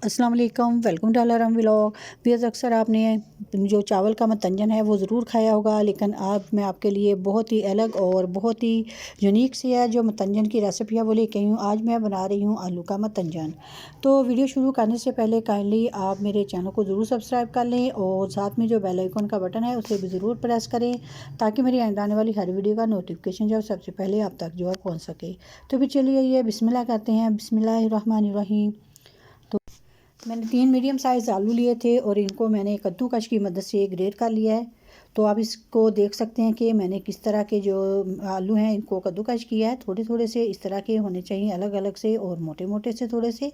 अस्सलाम वालेकुम, welcome to अलाराम व्लॉग। व्यूअर्स, अक्सर आपने जो चावल का मतंजन है वो ज़रूर खाया होगा, लेकिन आज मैं आपके लिए बहुत ही अलग और बहुत ही यूनिक सी है जो मतंजन की रेसिपी है वो लेके आई हूँ। आज मैं बना रही हूँ आलू का मतंजन। तो वीडियो शुरू करने से पहले काइंडली आप मेरे चैनल को ज़रूर सब्सक्राइब कर लें और साथ में जो बेल आइकन का बटन है उसे भी ज़रूर प्रेस करें ताकि मेरी आने आने वाली हर वीडियो का नोटिफिकेशन जो सबसे पहले आप तक जो है पहुँच सके। तो फिर चलिए ये बिस्मिल्लाह करते हैं। बिस्मिल्लाहिर्रहमानिर्रहीम। मैंने 3 मीडियम साइज़ आलू लिए थे और इनको मैंने कद्दूकश की मदद से ग्रेट कर लिया है। तो आप इसको देख सकते हैं कि मैंने किस तरह के जो आलू हैं इनको कद्दूकश किया है। थोड़े थोड़े से इस तरह के होने चाहिए, अलग अलग से और मोटे मोटे से थोड़े से।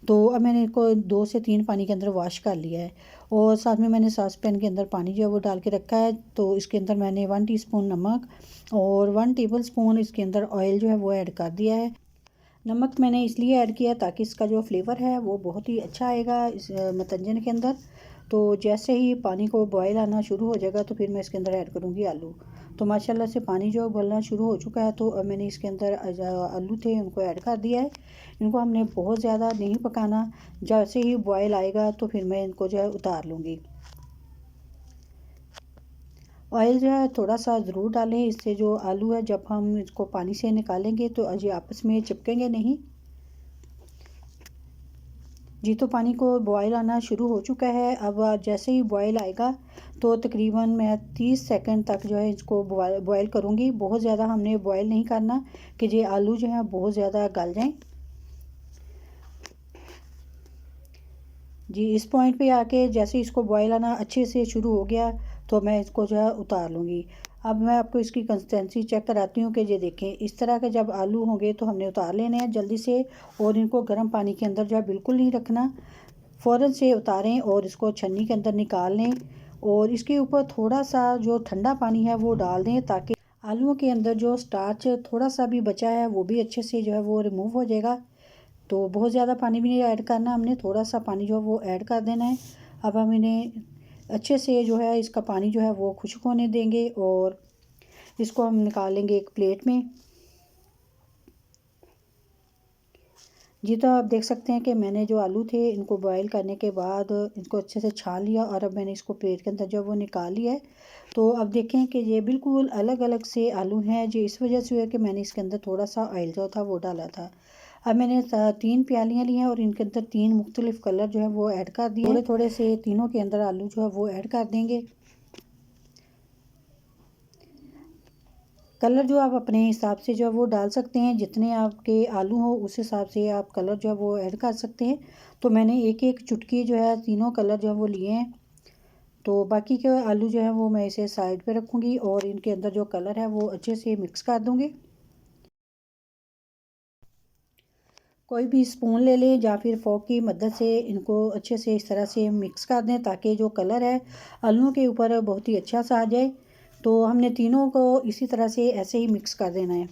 तो अब मैंने इनको 2 से 3 पानी के अंदर वॉश कर लिया है और साथ में मैंने सॉस पैन के अंदर पानी जो है वो डाल के रखा है। तो इसके अंदर मैंने 1 टीस्पून नमक और 1 टेबल स्पून इसके अंदर ऑयल जो है वो ऐड कर दिया है। नमक मैंने इसलिए ऐड किया ताकि इसका जो फ्लेवर है वो बहुत ही अच्छा आएगा इस मतंजन के अंदर। तो जैसे ही पानी को बॉयल आना शुरू हो जाएगा तो फिर मैं इसके अंदर ऐड करूँगी आलू। तो माशाल्लाह से पानी जो उबलना शुरू हो चुका है। तो अब मैंने इसके अंदर आलू थे उनको ऐड कर दिया है। इनको हमने बहुत ज़्यादा नहीं पकाना, जैसे ही बॉयल आएगा तो फिर मैं इनको जो है उतार लूँगी। ऑयल जो है थोड़ा सा ज़रूर डालें, इससे जो आलू है जब हम इसको पानी से निकालेंगे तो अजी आपस में चिपकेंगे नहीं जी। तो पानी को बॉयल आना शुरू हो चुका है। अब जैसे ही बॉयल आएगा तो तकरीबन मैं 30 सेकंड तक जो है इसको बॉयल करूँगी। बहुत ज़्यादा हमने बॉयल नहीं करना कि ये आलू जो है बहुत ज़्यादा गल जाएं जी। इस पॉइंट पे आके जैसे इसको बॉयल आना अच्छे से शुरू हो गया तो मैं इसको जो है उतार लूँगी। अब मैं आपको इसकी कंसिस्टेंसी चेक कराती हूँ कि ये देखें इस तरह के जब आलू होंगे तो हमने उतार लेने हैं जल्दी से। और इनको गर्म पानी के अंदर जो है बिल्कुल नहीं रखना, फ़ौरन से उतारें और इसको छन्नी के अंदर निकाल लें और इसके ऊपर थोड़ा सा जो ठंडा पानी है वो डाल दें ताकि आलूओं के अंदर जो स्टार्च थोड़ा सा भी बचा है वो भी अच्छे से जो है वो रिमूव हो जाएगा। तो बहुत ज़्यादा पानी भी नहीं ऐड करना, हमने थोड़ा सा पानी जो है वो ऐड कर देना है। अब हम इन्हें अच्छे से जो है इसका पानी जो है वो खुश्क होने देंगे और इसको हम निकालेंगे एक प्लेट में जी। तो आप देख सकते हैं कि मैंने जो आलू थे इनको बॉयल करने के बाद इनको अच्छे से छान लिया और अब मैंने इसको प्लेट के अंदर जो वो निकाल लिया है। तो अब देखें कि ये बिल्कुल अलग अलग से आलू हैं जी। इस वजह से हुआ कि मैंने इसके अंदर थोड़ा सा ऑयल जो था वो डाला था। अब मैंने 3 प्यालियाँ ली हैं और इनके अंदर 3 मुख्तलिफ कलर जो है वो ऐड कर दिए। थोड़े थोड़े से तीनों के अंदर आलू जो है वो ऐड कर देंगे। कलर जो आप अपने हिसाब से जो है वो डाल सकते हैं, जितने आपके आलू हो उस हिसाब से आप कलर जो है वो ऐड कर सकते हैं। तो मैंने एक एक चुटकी जो है तीनों कलर जो है वो लिए हैं। तो बाकी के आलू जो है वो मैं इसे साइड पे रखूँगी और इनके अंदर जो कलर है वो अच्छे से मिक्स कर दूँगी। कोई भी स्पून ले लें या फिर फोक की मदद से इनको अच्छे से इस तरह से मिक्स कर दें ताकि जो कलर है आलूओं के ऊपर बहुत ही अच्छा सा आ जाए। तो हमने तीनों को इसी तरह से ऐसे ही मिक्स कर देना है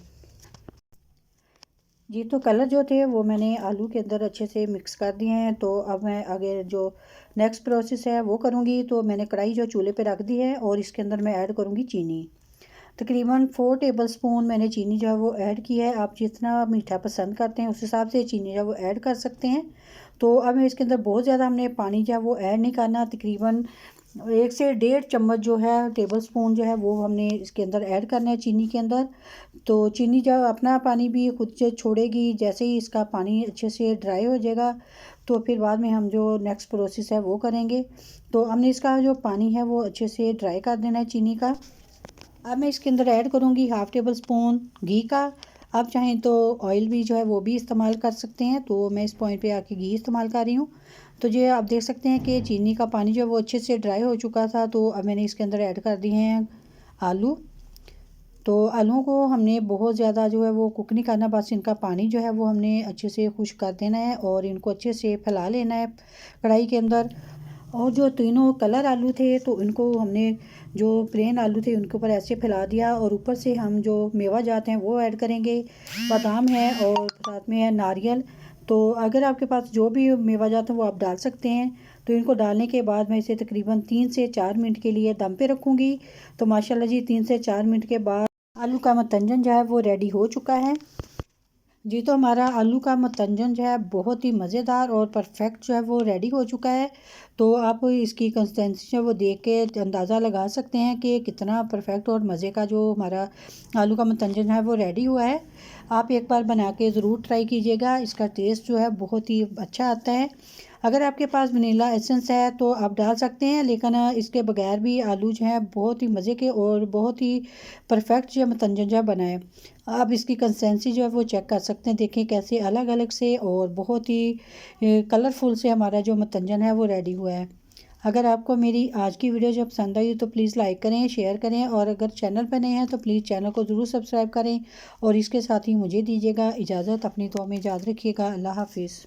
जी। तो कलर जो थे वो मैंने आलू के अंदर अच्छे से मिक्स कर दिए हैं। तो अब मैं आगे जो नेक्स्ट प्रोसेस है वो करूँगी। तो मैंने कढ़ाई जो चूल्हे पे रख दी है और इसके अंदर मैं ऐड करूँगी चीनी। तकरीबन 4 टेबल स्पून मैंने चीनी जो है वो ऐड की है। आप जितना मीठा पसंद करते हैं उस हिसाब से चीनी जो है वो ऐड कर सकते हैं। तो अब मैं इसके अंदर बहुत ज़्यादा हमने पानी जो है वो ऐड नहीं करना। तकरीबन 1 से 1.5 चम्मच जो है टेबल स्पून जो है वो हमने इसके अंदर ऐड करना है चीनी के अंदर। तो चीनी जब अपना पानी भी खुद से छोड़ेगी, जैसे ही इसका पानी अच्छे से ड्राई हो जाएगा तो फिर बाद में हम जो नेक्स्ट प्रोसेस है वो करेंगे। तो हमने इसका जो पानी है वो अच्छे से ड्राई कर देना है चीनी का। अब मैं इसके अंदर ऐड करूँगी 1/2 टेबल स्पून घी का। आप चाहें तो ऑयल भी जो है वो भी इस्तेमाल कर सकते हैं। तो मैं इस पॉइंट पे आके घी इस्तेमाल कर रही हूँ। तो ये आप देख सकते हैं कि चीनी का पानी जो है वो अच्छे से ड्राई हो चुका था। तो अब मैंने इसके अंदर ऐड कर दिए हैं आलू। तो आलूओं को हमने बहुत ज़्यादा जो है वो कुक नहीं करना, बस इनका पानी जो है वो हमने अच्छे से खुश्क कर देना है और इनको अच्छे से फैला लेना है कढ़ाई के अंदर। और जो तीनों कलर आलू थे तो इनको हमने जो प्लेन आलू थे उनके ऊपर ऐसे फैला दिया और ऊपर से हम जो मेवा जाते हैं वो ऐड करेंगे। बादाम है और साथ में है नारियल। तो अगर आपके पास जो भी मेवा जाता है वो आप डाल सकते हैं। तो इनको डालने के बाद मैं इसे तकरीबन 3 से 4 मिनट के लिए दम पे रखूँगी। तो माशाल्लाह जी 3 से 4 मिनट के बाद आलू का मतंजन जो है वो रेडी हो चुका है। जी, तो हमारा आलू का मतंजन जो है बहुत ही मज़ेदार और परफेक्ट जो है वो रेडी हो चुका है। तो आप इसकी कंसिस्टेंसी जो है वो देख के अंदाज़ा लगा सकते हैं कि कितना परफेक्ट और मज़े का जो हमारा आलू का मतंजन है वो रेडी हुआ है। आप एक बार बना के ज़रूर ट्राई कीजिएगा, इसका टेस्ट जो है बहुत ही अच्छा आता है। अगर आपके पास वनीला एसेंस है तो आप डाल सकते हैं, लेकिन इसके बगैर भी आलू जो है बहुत ही मज़े के और बहुत ही परफेक्ट जो मतंजन जो बना है। आप इसकी कंसिस्टेंसी जो है वो चेक कर सकते हैं, देखें कैसे अलग अलग से और बहुत ही कलरफुल से हमारा जो मतंजन है वो रेडी हुआ है। अगर आपको मेरी आज की वीडियो जब पसंद आई तो प्लीज़ लाइक करें, शेयर करें, और अगर चैनल पर नए हैं तो प्लीज़ चैनल को ज़रूर सब्सक्राइब करें। और इसके साथ ही मुझे दीजिएगा इजाज़त। अपनी दुआ में याद रखिएगा। अल्लाह हाफिज़।